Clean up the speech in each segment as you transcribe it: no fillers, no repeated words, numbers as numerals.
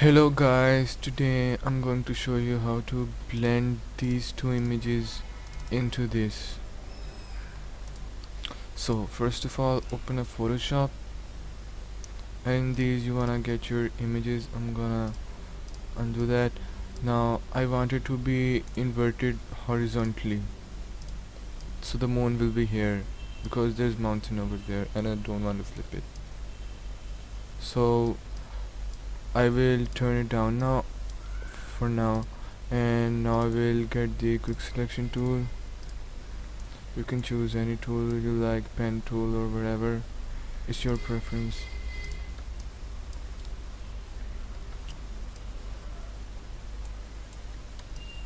Hello guys, today I'm going to show you how to blend these two images into this. So first of all, open up Photoshop, and these you wanna get your images. I'm gonna undo that. Now I want it to be inverted horizontally, so the moon will be here because there's mountain over there and I don't want to flip it. So I will turn it down now for now, and now I will get the quick selection tool. You can choose any tool you like, pen tool or whatever, it's your preference.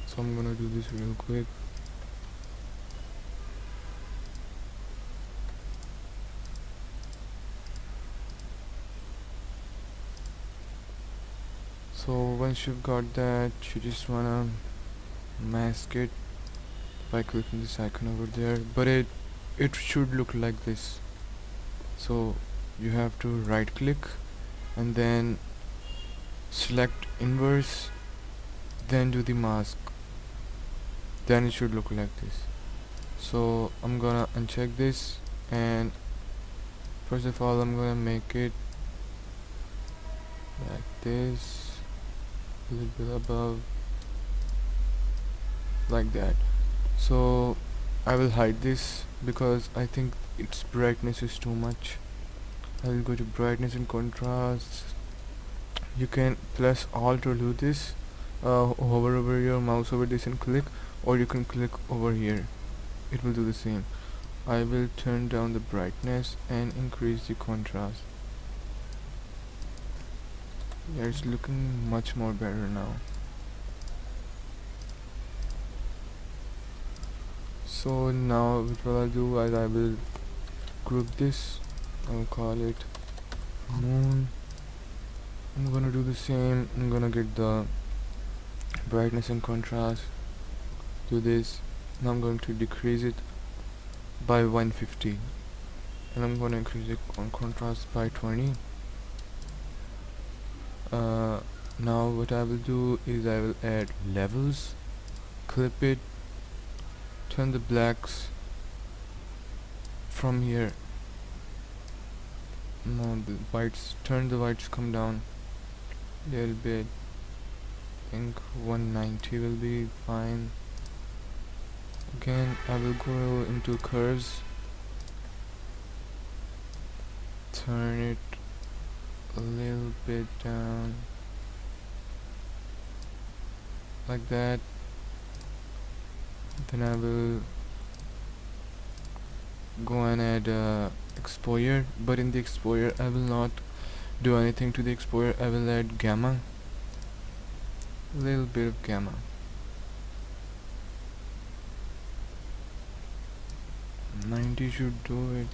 So I'm gonna do this real quick. So once you've got that, you just wanna mask it by clicking this icon over there, but it should look like this. So you have to right click and then select inverse, then do the mask, then it should look like this. So I'm gonna uncheck this, and first of all I'm gonna make it like this, a little bit above, like that. So I will hide this because I think its brightness is too much. I will go to brightness and contrast. You can press Alt or do this, hover over your mouse over this and click, or you can click over here, it will do the same. I will turn down the brightness and increase the contrast. Yeah, it's looking much more better now. So now what I'll do is I will group this. I'll call it moon. I'm gonna do the same. I'm gonna get the brightness and contrast, do this. Now I'm going to decrease it by 150, and I'm gonna increase it on contrast by 20. Now what I will do is I will add levels, clip it, turn the blacks from here. No, the whites, turn the whites, come down a little bit. I think 190 will be fine. Again I will go into curves, turn it a little bit down like that. Then I will go and add exposure, but in the exposure I will not do anything to the exposure. I will add gamma, a little bit of gamma. '90 should do it.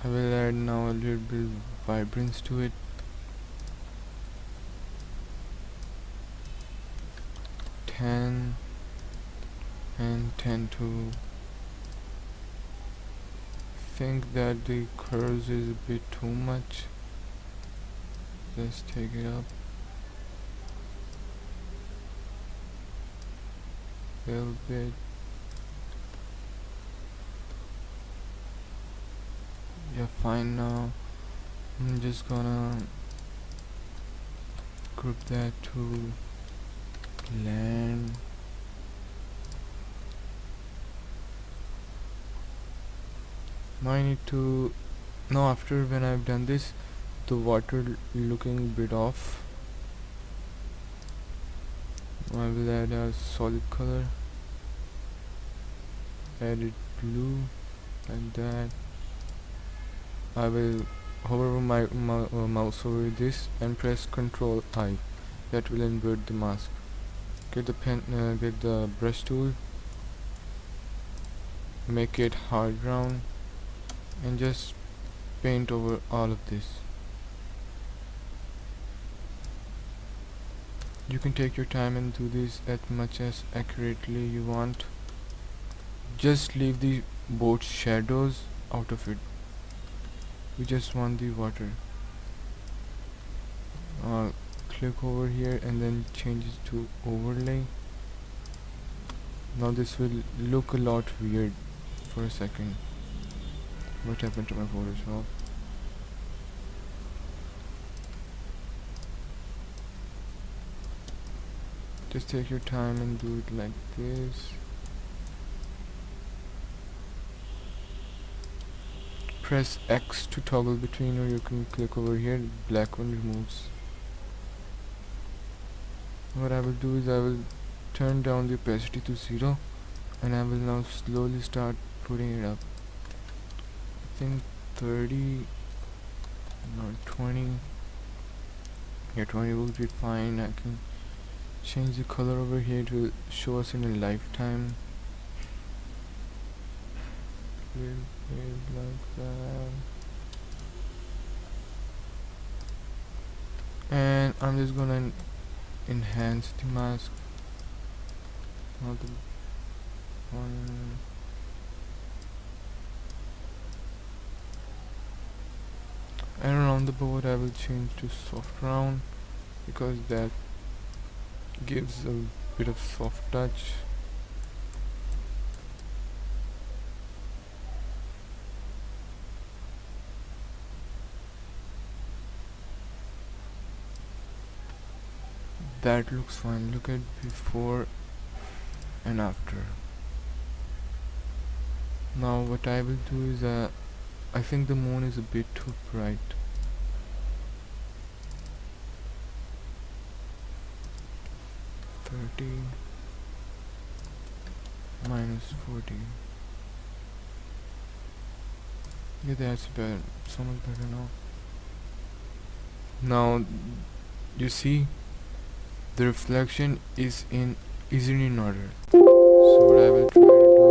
I will add now a little bit of vibrance to it. And 10 to think that the curves is a bit too much. Let's take it up a little bit. Yeah, fine. Now I'm just gonna group that to land. Now I need to, now after when I've done this, the water looking a bit off, I will add a solid color, add it blue like that. I will hover my mouse over this and press Ctrl I. That will invert the mask. Get the pen, get the brush tool, make it hard brown, and just paint over all of this. You can take your time and do this as much as accurately you want. Just leave the boat shadows out of it. We just want the water. Click over here and then change it to overlay. Now this will look a lot weird for a second. What happened to my Photoshop? Just take your time and do it like this. Press X to toggle between, or you can click over here, black one removes. What I will do is I will turn down the opacity to 0 and I will now slowly start putting it up. I think 30 or 20. Yeah, 20 will be fine. I can change the color over here to show us in a lifetime. Like that. And I'm just gonna enhance the mask. Not the one. And around the board I will change to soft round because that gives a bit of soft touch. That looks fine. Look at before and after. Now what I will do is I think the moon is a bit too bright. -30 -40. Yeah, that's better. So much better now. Now you see the reflection is in order. So what I will try to do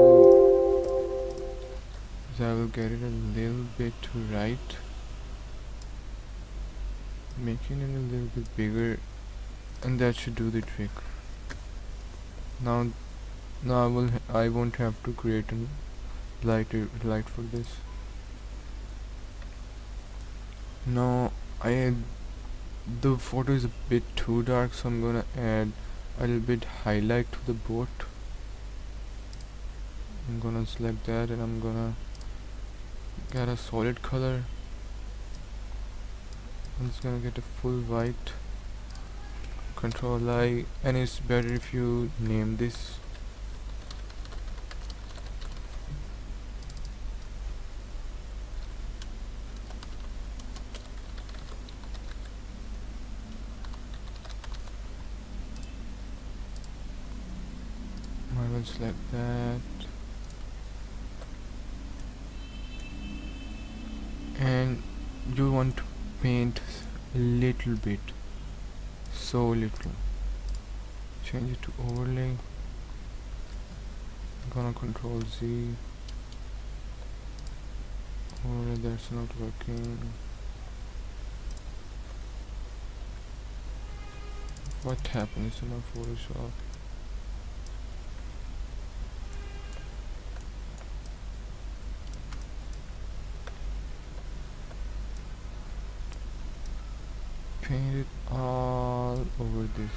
is I will get it a little bit to right, making it a little bit bigger, and that should do the trick. Now I won't have to create a light for this. Now the photo is a bit too dark, so I'm gonna add a little bit highlight to the boat. I'm gonna select that and I'm gonna get a solid color. I'm just gonna get a full white. Control I, and it's better if you name this. I will select that, and you want to paint a little bit, so little. Change it to overlay. I'm gonna Control Z. Overlay, that's not working. What happens to my Photoshop? Paint it all over this.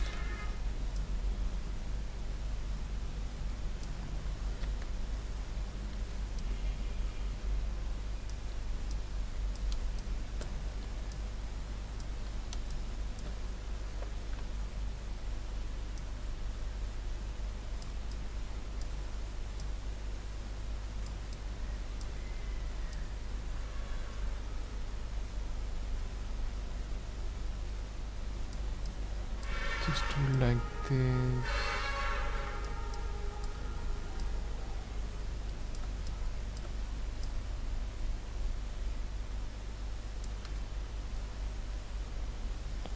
Just do like this.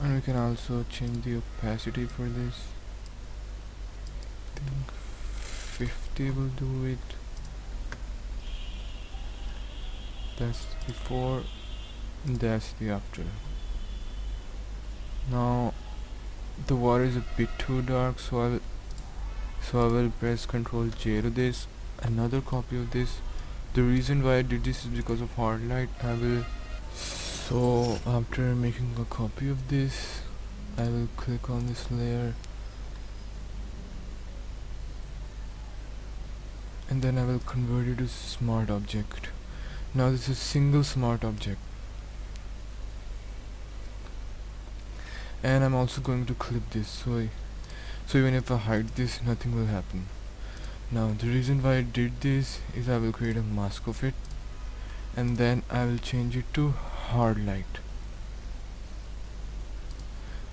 And we can also change the opacity for this. I think 50 will do it. That's the before, and that's the after. Now the water is a bit too dark, so I will press Ctrl J to this, another copy of this, The reason why I did this is because of hard light. So after making a copy of this, I will click on this layer and then I will convert it to smart object. Now this is single smart object, and I'm also going to clip this, so even if I hide this, nothing will happen. Now the reason why I did this is I will create a mask of it, and then I will change it to hard light,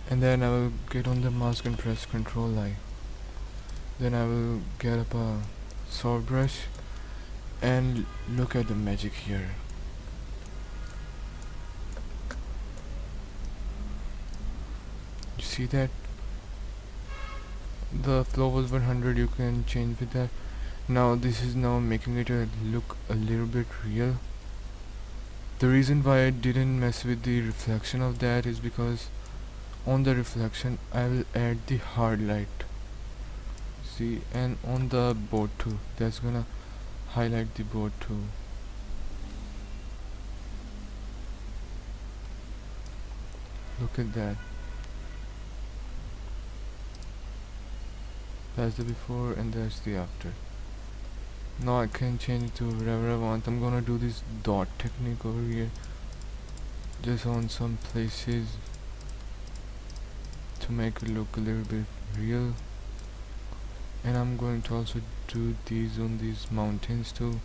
and then I will get on the mask and press Ctrl I. Then I will get up a soft brush and look at the magic here. You see that? The flow was 100, you can change with that. Now this is now making it look a little bit real. The reason why I didn't mess with the reflection of that is because on the reflection I will add the hard light. See, and on the board too, that's gonna highlight the board too. Look at that. That's the before and that's the after. Now I can change it to wherever I want. I'm gonna do this dot technique over here, just on some places to make it look a little bit real. And I'm going to also do these on these mountains too,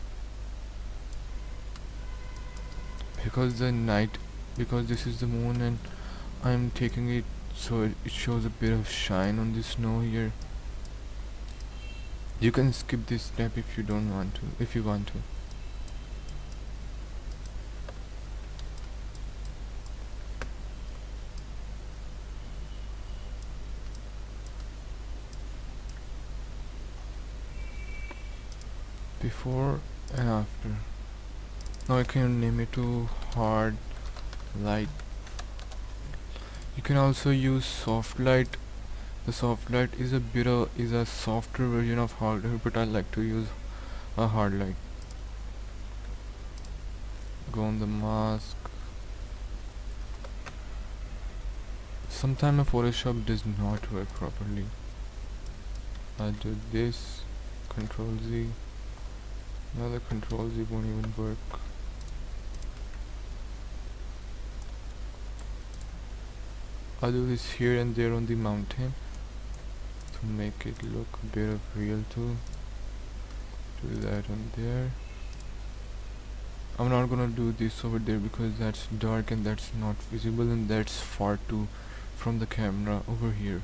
because this is the moon and I'm taking it so it shows a bit of shine on the snow here. You can skip this step if you don't want to, if you want to. Before and after. Now I can name it to hard light. You can also use soft light. The soft light is a softer version of hard light, but I like to use a hard light. Go on the mask. Sometimes Photoshop does not work properly. I'll do this, Control Z. Now the Control Z won't even work. I'll do this here and there on the mountain to make it look a bit of real too. Do that on there. I'm not gonna do this over there because that's dark and that's not visible and that's far too from the camera over here.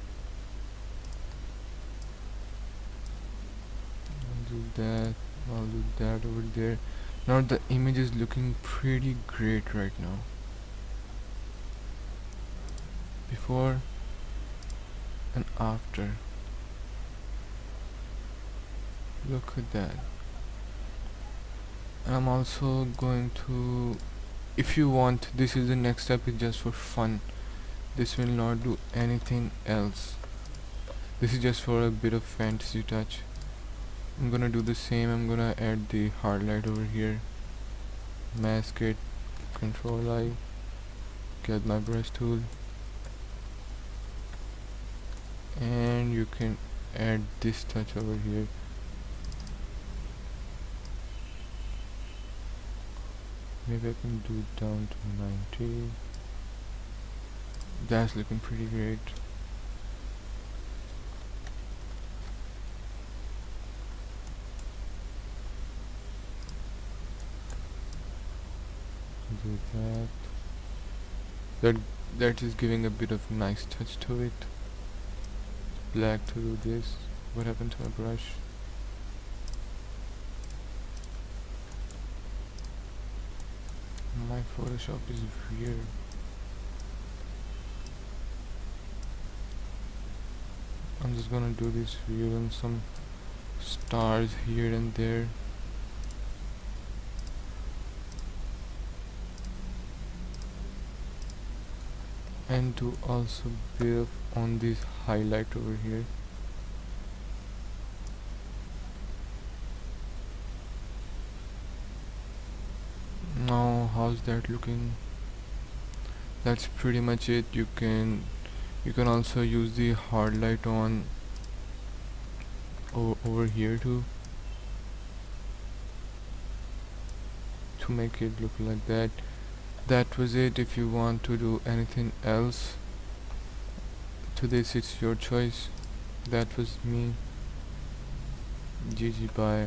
I'll do that over there. Now the image is looking pretty great right now. Before and after. Look at that. And I'm also going to, if you want, this is the next step, is just for fun. This will not do anything else. This is just for a bit of fantasy touch. I'm gonna do the same. I'm gonna add the hard light over here, mask it, Control I, get my brush tool, and you can add this touch over here. Maybe I can do it down to 90. That's looking pretty great. Do that is giving a bit of nice touch to it. Black to do this. What happened to my brush? My Photoshop is weird. I'm just gonna do this weird on some stars here and there. And do also bit of on this highlight over here. how's that looking? That's pretty much it. You can also use the hard light on over here too, to make it look like that. That was it. If you want to do anything else to this, it's your choice. That was me. GG, bye.